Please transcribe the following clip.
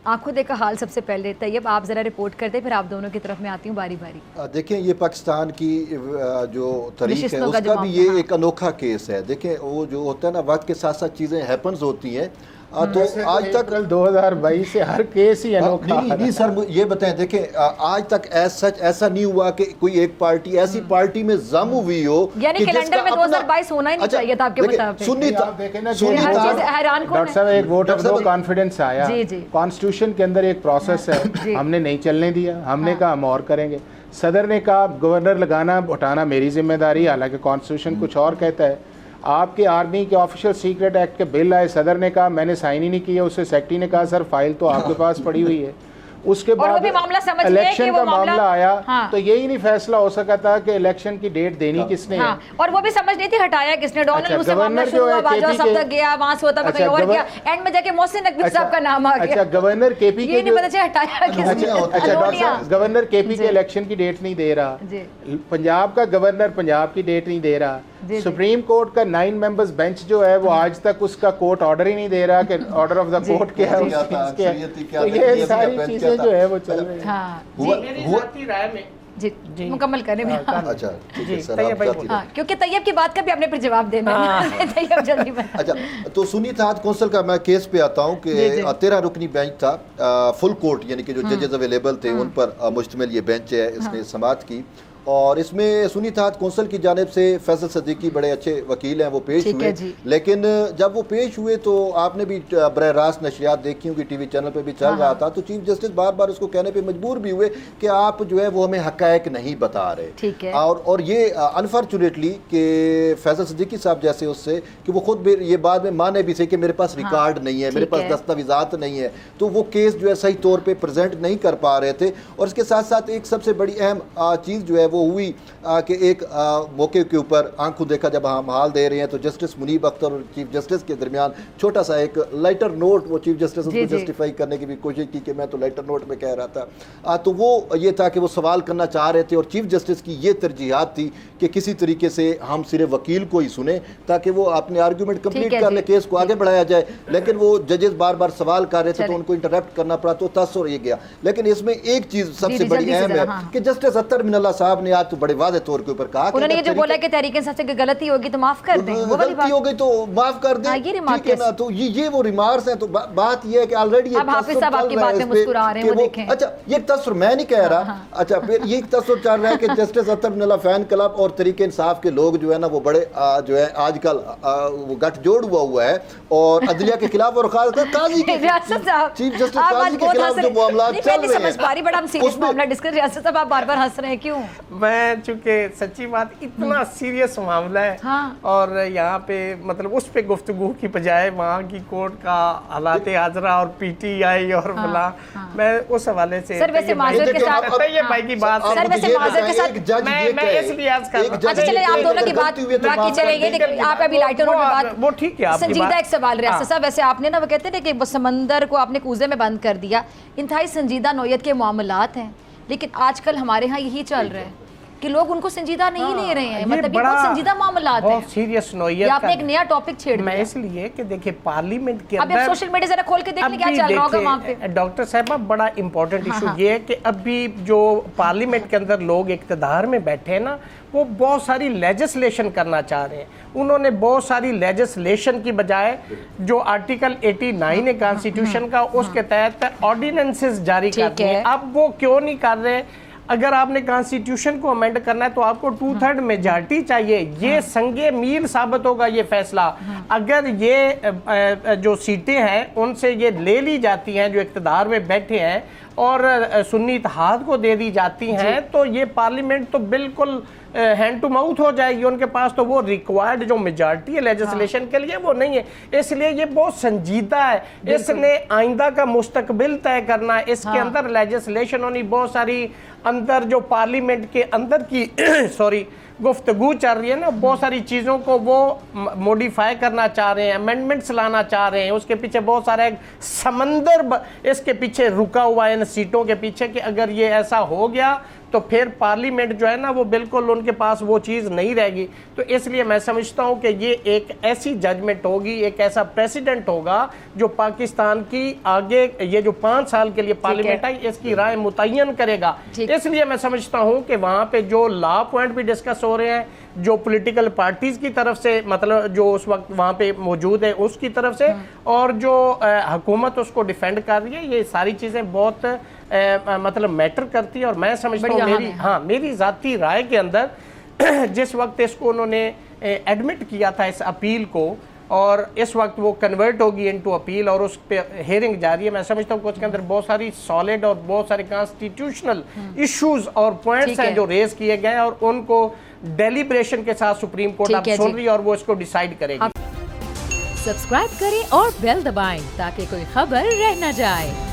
आंखों देखा हाल सबसे पहले तैयब आप ज़रा रिपोर्ट कर दें, फिर आप दोनों की तरफ मैं आती हूँ बारी बारी। देखें ये पाकिस्तान की जो तारीख है रिश्तों का उसका जो भी ये मामला, एक अनोखा केस है। देखें वो जो होता है ना, वक्त के साथ साथ चीज़ें हैपन्स होती हैं। तो आज तक 2022 से हर केस ही अनोखा। नहीं सर, ये बताएं, देखें आज तक ऐसा नहीं हुआ कि कोई एक पार्टी ऐसी पार्टी में जम हुई हो, यानी कैलेंडर में 2022 होना ही नहीं चाहिए था आपके मुताबिक। डॉक्टर साहब एक वोट ऑफ नो कॉन्फिडेंस आया, कॉन्स्टिट्यूशन के अंदर एक प्रोसेस है, हमने नहीं चलने दिया, हमने कहा हम और करेंगे। सदर ने कहा गवर्नर लगाना हटाना मेरी जिम्मेदारी, हालांकि कॉन्स्टिट्यूशन कुछ और कहता है। आपके आर्मी के ऑफिशियल सीक्रेट एक्ट के बिल आए, सदर ने कहा मैंने साइन ही नहीं किया, उससे सेक्रेटरी ने कहा सर फाइल तो आपके पास पड़ी हुई है। उसके बाद इलेक्शन का मामला आया, तो यही नहीं फैसला हो सका था कि इलेक्शन की डेट देनी किसने है, और वो भी समझ नहीं थी हटाया किसने। डोनाल्ड से मामला शुरू हुआ, बाजवा सब तक गया, वहां से होता कहीं और गया, एंड में जाके मोहसिन नकवी साहब का नाम आ गया। अच्छा गवर्नर केपी के, ये नहीं पता चला हटाया किसने। अच्छा डॉक्टर साहब, गवर्नर केपी के इलेक्शन की डेट नहीं दे रहा, पंजाब का गवर्नर पंजाब की डेट नहीं दे रहा, सुप्रीम कोर्ट का 9 मेंबर्स बेंच जो है वो आज तक उसका कोर्ट ऑर्डर ही नहीं दे रहा कि ऑर्डर ऑफ द कोर्ट क्या है उसके। तो ये सारी चीजें जो है वो चल रही हैं। जी मुकम्मल करें। अच्छा ठीक है सर, क्योंकि तैयब की बात का भी आपने फिर जवाब देना है। तैयब जल्दी बता। अच्छा तो सुन्नी इत्तेहाद कौंसिल का मैं केस पे आता हूँ कि 13 रुकनी बेंच था, फुल कोर्ट यानी कि जो जजेस अवेलेबल थे उन पर मुश्तमिल ये बेंच है, इसने समाअत की। और इसमें सुन्नी इत्तेहाद कौंसिल की जानिब से फैसल सदीकी बड़े अच्छे वकील हैं, वो पेश हुए। लेकिन जब वो पेश हुए तो आपने भी बरह रास्त नशरियात देखी होंगी, टीवी चैनल पे भी चल रहा था, तो चीफ जस्टिस बार बार उसको कहने पे मजबूर भी हुए कि आप जो है वो हमें हक़ाइक़ नहीं बता रहे। और ये अनफॉर्चुनेटली कि फैसल सदीकी साहब जैसे उससे कि वो खुद ये बाद में माने भी थे कि मेरे पास रिकॉर्ड नहीं है, मेरे पास दस्तावेज़ात नहीं है, तो वो केस जो है सही तौर पर प्रेजेंट नहीं कर पा रहे थे। और इसके साथ साथ एक सबसे बड़ी अहम चीज़ जो है वो हुई कि एक मौके के ऊपर आंखों देखा जब हम हाल दे रहे हैं तो जस्टिस मुनीब अख्तर और चीफ जस्टिस के दरमियान छोटा सा एक लाइटर नोट, वो चीफ जस्टिस उसको जस्टिफाई करने की भी कोशिश की कि मैं तो लाइटर नोट में कह रहा था, तो वो ये था कि वो सवाल करना चाह रहे थे और चीफ जस्टिस की ये तरजीहात थी कि किसी तरीके से हम सिर्फ वकील को ही सुने ताकि वो अपने आर्गूमेंट कंप्लीट कर ले, केस को आगे बढ़ाया जाए। लेकिन वो जजेस बार बार सवाल कर रहे थे तो उनको इंटरप्ट करना पड़ा, तो तसर ये गया। लेकिन इसमें एक चीज सबसे बड़ी अहम है कि जस्टिस अत्तर मिनल्ला साहब ने आज तो बड़े वादे तौर के ऊपर कहा, उन्होंने ये जो बोला कि तहरीक इंसाफ से गलती होगी तो माफ कर दें, वो गलती हो गई तो माफ कर दें, ठीक है ना। तो ये वो रिमार्क्स हैं। तो बात ये है कि ऑलरेडी अब हाफिज साहब आपकी बात में मुस्कुरा रहे हैं, वो देखें। अच्छा ये तसर मैं नहीं कह रहा, अच्छा फिर ये तसर चल रहा है कि जस्टिस अत्तर मिनल्ला फैन क्लब और तहरीक इंसाफ के लोग जो है ना वो बड़े जो है आजकल वो गठजोड़ हुआ है और अदलिया के खिलाफ और काजी के चीफ जस्टिस काजी के खिलाफ जो मामला चल रहे हैं, बड़ा सीरियस मामला डिस्कस। रियासत साहब आप बार-बार हंस रहे हैं क्यों? मैं चूंकि सच्ची बात इतना सीरियस मामला है और यहाँ पे मतलब उस पे गुफ्तगू की बजाय वहाँ की कोर्ट का हालात हाजरा और पीटीआई और बोला, मैं उस हवाले से सर वैसे माजूर के साथ ये भाई की बात सर वैसे माजूर के साथ मैं इसलिए आज कर अच्छा चले आप दोनों की बात बाकी चलेंगे। आप अभी लाइटर नोट में बात वो ठीक है, संजीदा एक सवाल रियासत साहब, वैसे आपने ना वो कहते हैं कि समंदर को आपने कूजे में बंद कर दिया, इंतहाई संजीदा नौयत के मामलात हैं, लेकिन आजकल हमारे यहाँ यही चल रहा है कि लोग उनको संजीदा नहीं ले रहे हैं। मतलब ये बहुत संजीदा मामलात है, बहुत सीरियस नौयत। आपने एक नया टॉपिक छेड़ दिया। मैं इसलिए कि देखिए पार्लियामेंट के अंदर अब सोशल मीडिया जरा खोल के देख ले क्या चल रहा होगा वहां पे। डॉक्टर साहब बड़ा इंपॉर्टेंट इशू ये है कि अभी जो पार्लियामेंट के अंदर लोग इक्तदार में बैठे हैं ना, वो बहुत सारी लेजिस्लेशन करना चाह रहे हैं। उन्होंने बहुत सारी लेजिस्लेशन की बजाय जो आर्टिकल 89 है कॉन्स्टिट्यूशन का, उसके तहत ऑर्डिनेंसेस जारी कर दिए। अब वो क्यों नहीं कर रहे? अगर आपने कॉन्स्टिट्यूशन को अमेंड करना है तो आपको 2/3 मेजॉरिटी चाहिए। ये संगे मील साबित होगा ये फैसला। अगर ये जो सीटें हैं उनसे ये ले ली जाती हैं जो इक़्तिदार में बैठे हैं और सुन्नी इत्तेहाद को दे दी जाती हैं, तो ये पार्लियामेंट तो बिल्कुल हैंड टू माउथ हो जाएगी। उनके पास तो वो रिक्वायर्ड जो मेजॉरिटी है लेजिस्लेशन के लिए वो नहीं है। इसलिए ये बहुत संजीदा है, इसने आइंदा का मुस्तकबिल तय करना है। इसके अंदर लेजिस्लेशन होनी, बहुत सारी अंदर जो पार्लियामेंट के अंदर की सॉरी गुफ्तगू चल रही है ना, बहुत सारी चीज़ों को वो मॉडिफाई करना चाह रहे हैं, अमेंडमेंट्स लाना चाह रहे हैं। उसके पीछे बहुत सारा एक समंदर इसके पीछे रुका हुआ है इन सीटों के पीछे कि अगर ये ऐसा हो गया तो फिर पार्लियामेंट जो है ना वो बिल्कुल उनके पास वो चीज़ नहीं रहेगी। तो इसलिए मैं समझता हूँ कि ये एक ऐसी जजमेंट होगी, एक ऐसा प्रेसिडेंट होगा जो पाकिस्तान की आगे ये जो 5 साल के लिए पार्लियामेंट आई इसकी राय मुतय्यन करेगा। इसलिए मैं समझता हूँ कि वहाँ पे जो लॉ पॉइंट भी डिस्कस हो रहे हैं, जो पॉलिटिकल पार्टीज की तरफ से मतलब जो उस वक्त वहाँ पे मौजूद है उसकी तरफ से, और जो हुकूमत उसको डिफेंड कर रही है, ये सारी चीज़ें बहुत मतलब मैटर करती है। और मैं समझता हूँ मेरी ज़ाती राय के अंदर जिस वक्त इसको उन्होंने एडमिट किया था इस अपील को, और इस वक्त वो कन्वर्ट होगी इनटू अपील और उस पे हेयरिंग जारी है, मैं समझता हूँ कि उसके अंदर बहुत सारी सॉलिड और बहुत सारे कॉन्स्टिट्यूशनल इश्यूज और पॉइंट्स हैं जो रेज किए गए हैं, और उनको डेलिब्रेशन के साथ सुप्रीम कोर्ट अब सुन रही है और वो इसको डिसाइड करेगी। सब्सक्राइब करें और बेल दबाएं ताकि कोई खबर रह न जाए।